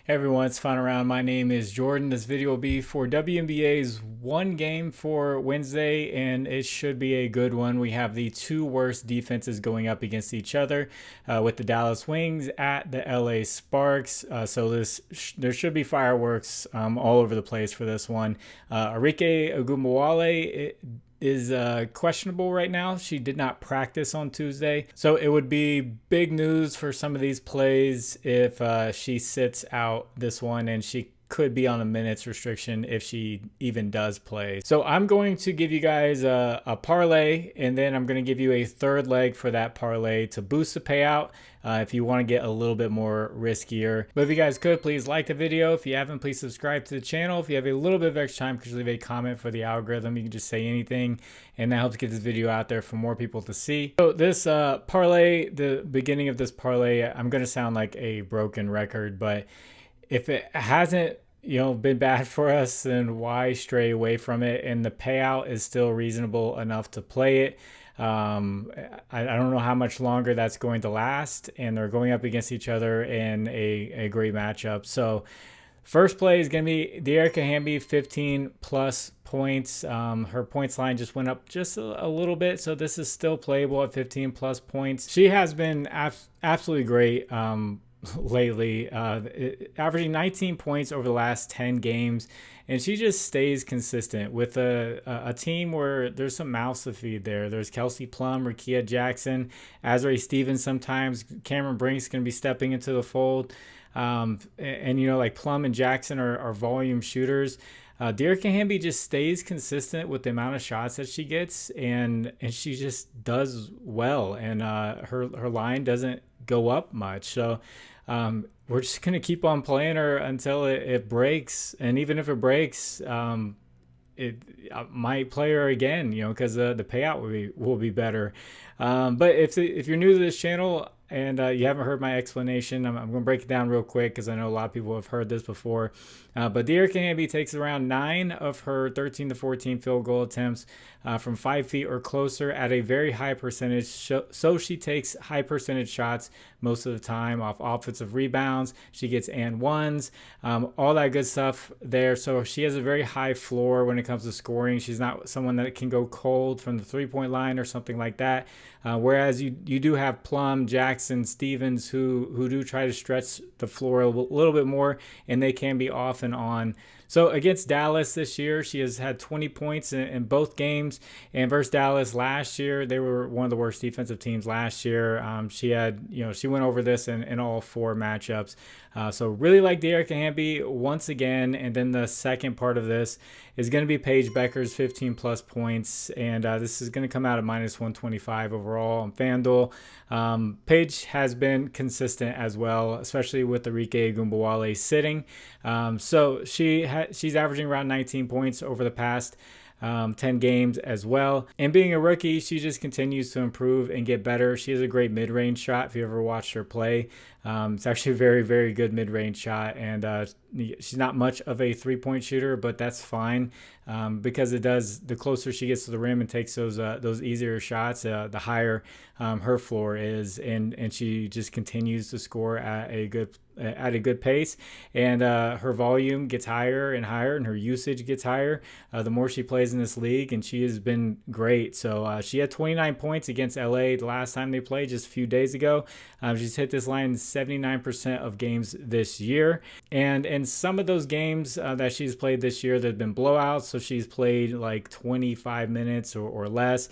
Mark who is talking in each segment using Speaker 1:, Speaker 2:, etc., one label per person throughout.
Speaker 1: Hey everyone, it's Fun Around. My name is Jordan. This video will be for WNBA's one game for Wednesday, and it should be a good one. We have the two worst defenses going up against each other with the Dallas Wings at the LA Sparks. There should be fireworks all over the place for this one. Arike Ogunbowale is questionable right now. She did not practice on Tuesday. So it would be big news for some of these plays if she sits out this one, and she could be on a minutes restriction if she even does play. So I'm going to give you guys a parlay, and then I'm going to give you a third leg for that parlay to boost the payout if you want to get a little bit more riskier. But if you guys could, please like the video. If you haven't, please subscribe to the channel. If you have a little bit of extra time, could you leave a comment for the algorithm? You can just say anything, and that helps get this video out there for more people to see. So this parlay, the beginning of this parlay, I'm going to sound like a broken record, but if it hasn't been bad for us, then why stray away from it? And the payout is still reasonable enough to play it. I don't know how much longer that's going to last, and they're going up against each other in a great matchup. So first play is going to be Dearica Hamby, 15 plus points. Her points line just went up just a little bit, so this is still playable at 15 plus points. She has been absolutely great lately, averaging 19 points over the last 10 games, and she just stays consistent with a team where there's some mouths to feed there. There's Kelsey Plum, Rickea Jackson, Azrae Stevens sometimes. Cameron Brink's going to be stepping into the fold. Like Plum and Jackson are volume shooters. Dearica Hamby just stays consistent with the amount of shots that she gets, and she just does well, and her line doesn't go up much. So we're just going to keep on playing her until it breaks. And even if it breaks, it might play her again, because the payout will be better. But if you're new to this channel and you haven't heard my explanation, I'm going to break it down real quick because I know a lot of people have heard this before. But Dearica Hamby takes around 9 of her 13 to 14 field goal attempts from 5 feet or closer at a very high percentage. So she takes high percentage shots most of the time off offensive rebounds. She gets and ones, all that good stuff there. So she has a very high floor when it comes to scoring. She's not someone that can go cold from the 3-point line or something like that. Whereas you do have Plum, Jackson, Stevens who do try to stretch the floor a little bit more, and they can be off and on. So against Dallas this year, she has had 20 points in both games. And versus Dallas last year, they were one of the worst defensive teams last year. She went over this in all 4 matchups. So really like Dearica Hamby once again. And then the second part of this is going to be Paige Bueckers, 15 plus points. And this is going to come out at minus 125 overall on Fanduel. Paige has been consistent as well, especially with Arike Ogunbowale sitting. So she's averaging around 19 points over the past 10 games as well. And being a rookie, she just continues to improve and get better. She has a great mid-range shot if you ever watched her play. It's actually a very, very good mid-range shot, and she's not much of a 3-point shooter, but that's fine because the closer she gets to the rim and takes those easier shots, the higher her floor is, and she just continues to score at a good pace, and her volume gets higher and higher, and her usage gets higher the more she plays in this league, and she has been great. So she had 29 points against LA the last time they played just a few days ago. She's hit this line 79% of games this year, and in some of those games that she's played this year, there've been blowouts, so she's played like 25 minutes or less.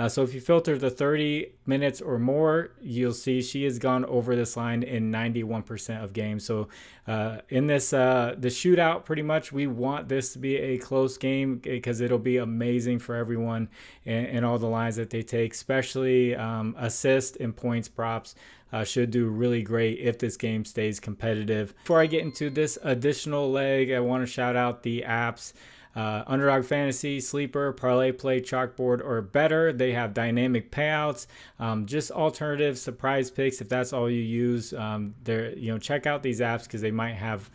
Speaker 1: So if you filter the 30 minutes or more, you'll see she has gone over this line in 91% of games. So in this the shootout, pretty much we want this to be a close game because it'll be amazing for everyone and all the lines that they take, especially assist and points props. Should do really great if this game stays competitive. Before I get into this additional leg, I want to shout out the apps. Underdog Fantasy, Sleeper, ParlayPlay, ChalkBoard, or Better. They have dynamic payouts, just alternatives to Prizepicks if that's all you use. Check out these apps because they might have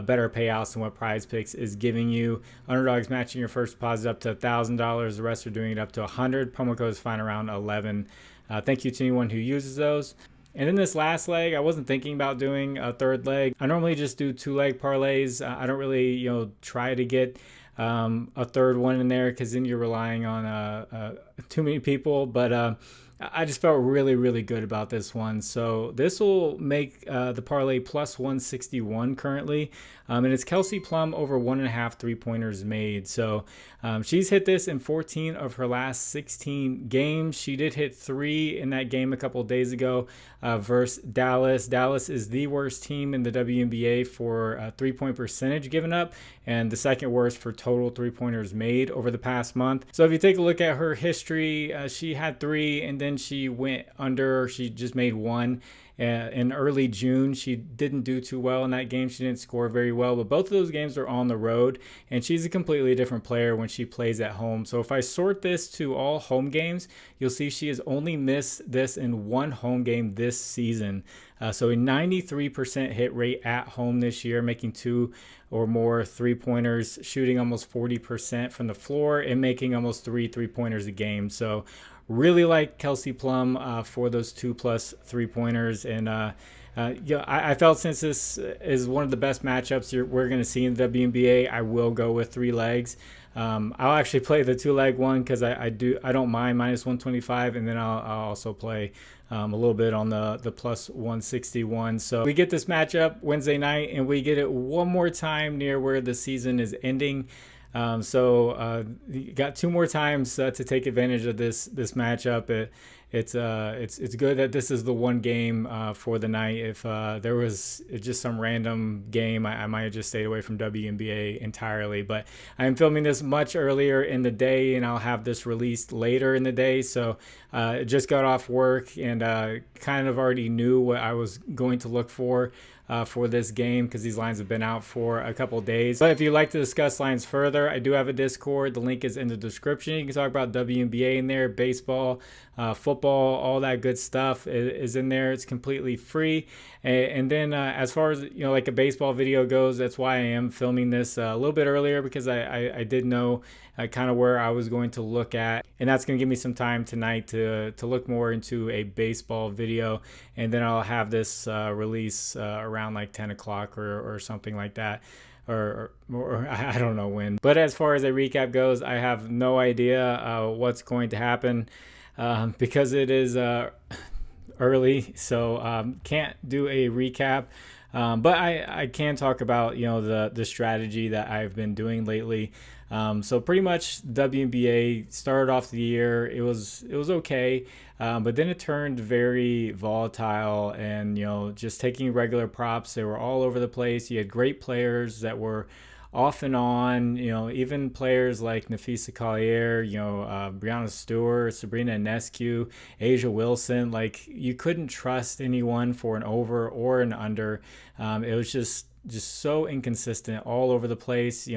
Speaker 1: better payouts than what Prizepicks is giving you. Underdog's matching your first deposit up to $1,000. The rest are doing it up to $100. Promo code is fine around 11. Thank you to anyone who uses those. And then this last leg, I wasn't thinking about doing a third leg. I normally just do 2-leg parlays. I don't really, try to get a third one in there because then you're relying on too many people. But I just felt really, really good about this one. So this will make the parlay plus 161 currently. And it's Kelsey Plum over 1.5 3-pointers made. So she's hit this in 14 of her last 16 games. She did hit 3 in that game a couple of days ago versus Dallas. Dallas is the worst team in the WNBA for 3-point percentage given up and the second worst for total 3-pointers made over the past month. So if you take a look at her history, she had 3 and then she went under. She just made 1. In early June, she didn't do too well in that game. She didn't score very well, but both of those games are on the road, and she's a completely different player when she plays at home. So if I sort this to all home games, you'll see she has only missed this in 1 home game this season. So a 93% hit rate at home this year, making 2 or more 3-pointers, shooting almost 40% from the floor, and making almost 3 3-pointers a game. So really like Kelsey Plum for those 2+ 3-pointers. And I felt since this is one of the best matchups we're going to see in the WNBA, I will go with 3 legs. I'll actually play the 2-leg one because I don't mind minus 125, and then I'll also play a little bit on the plus 161. So we get this matchup Wednesday night, and we get it one more time near where the season is ending. So you got 2 more times to take advantage of this matchup. It's good that this is the one game for the night. If there was just some random game, I might have just stayed away from WNBA entirely. But I'm filming this much earlier in the day, and I'll have this released later in the day. So just got off work and kind of already knew what I was going to look for this game because these lines have been out for a couple days. But if you'd like to discuss lines further, I do have a Discord. The link is in the description. You can talk about WNBA in there, baseball, football, all that good stuff is in there. It's completely free. And then as far as like a baseball video goes, that's why I am filming this a little bit earlier, because I did know kind of where I was going to look at, and that's going to give me some time tonight to look more into a baseball video, and then I'll have this release around like 10 o'clock or something like that. Or I don't know when. But as far as a recap goes, I have no idea what's going to happen because it is early, so can't do a recap. But I can talk about the strategy that I've been doing lately. So pretty much WNBA started off the year, it was okay, but then it turned very volatile, and just taking regular props, they were all over the place. You had great players that were off and on, even players like Nafisa Collier, Brianna Stewart, Sabrina Ionescu, Asia Wilson. Like, you couldn't trust anyone for an over or an under. It was just so inconsistent all over the place.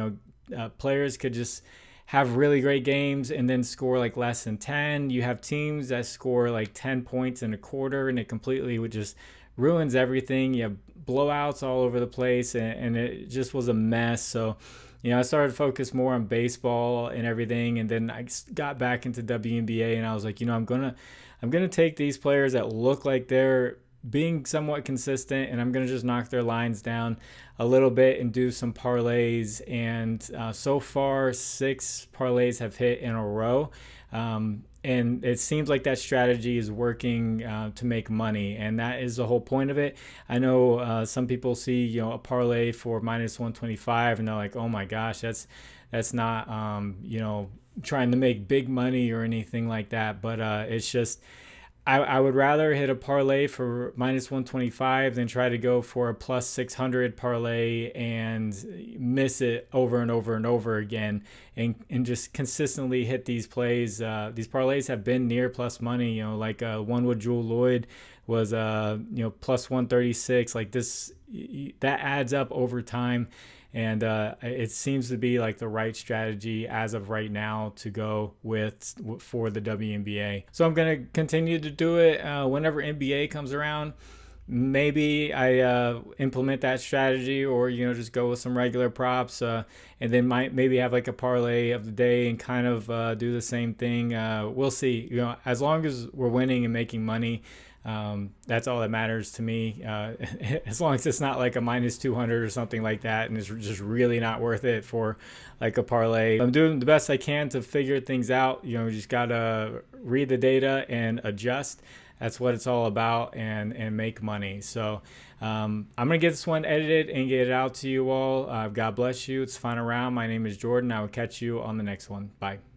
Speaker 1: Players could just have really great games and then score like less than 10. You have teams that score like 10 points in a quarter, and it completely would just ruins everything. You have blowouts all over the place, and it just was a mess. So I started to focus more on baseball and everything, and then I got back into WNBA, and I was like, I'm gonna take these players that look like they're being somewhat consistent, and I'm going to just knock their lines down a little bit and do some parlays. And so far 6 parlays have hit in a row. And it seems like that strategy is working to make money, and that is the whole point of it. I know some people see a parlay for minus 125, and they're like, oh my gosh, that's not trying to make big money or anything like that. But it's just, I would rather hit a parlay for minus 125 than try to go for a plus 600 parlay and miss it over and over and over again, and just consistently hit these plays. These parlays have been near plus money, like one with Jewel Lloyd was plus 136. Like this, that adds up over time. And it seems to be like the right strategy as of right now to go with for the WNBA. So I'm going to continue to do it whenever NBA comes around. Maybe I implement that strategy, or just go with some regular props, and then maybe have like a parlay of the day and kind of do the same thing. We'll see. As long as we're winning and making money, That's all that matters to me. As long as it's not like a minus 200 or something like that, and it's just really not worth it for like a parlay. I'm doing the best I can to figure things out. You just gotta read the data and adjust. That's what it's all about, and make money. So I'm gonna get this one edited and get it out to you all. God bless you. It's final round. My name is Jordan. I will catch you on the next one. Bye.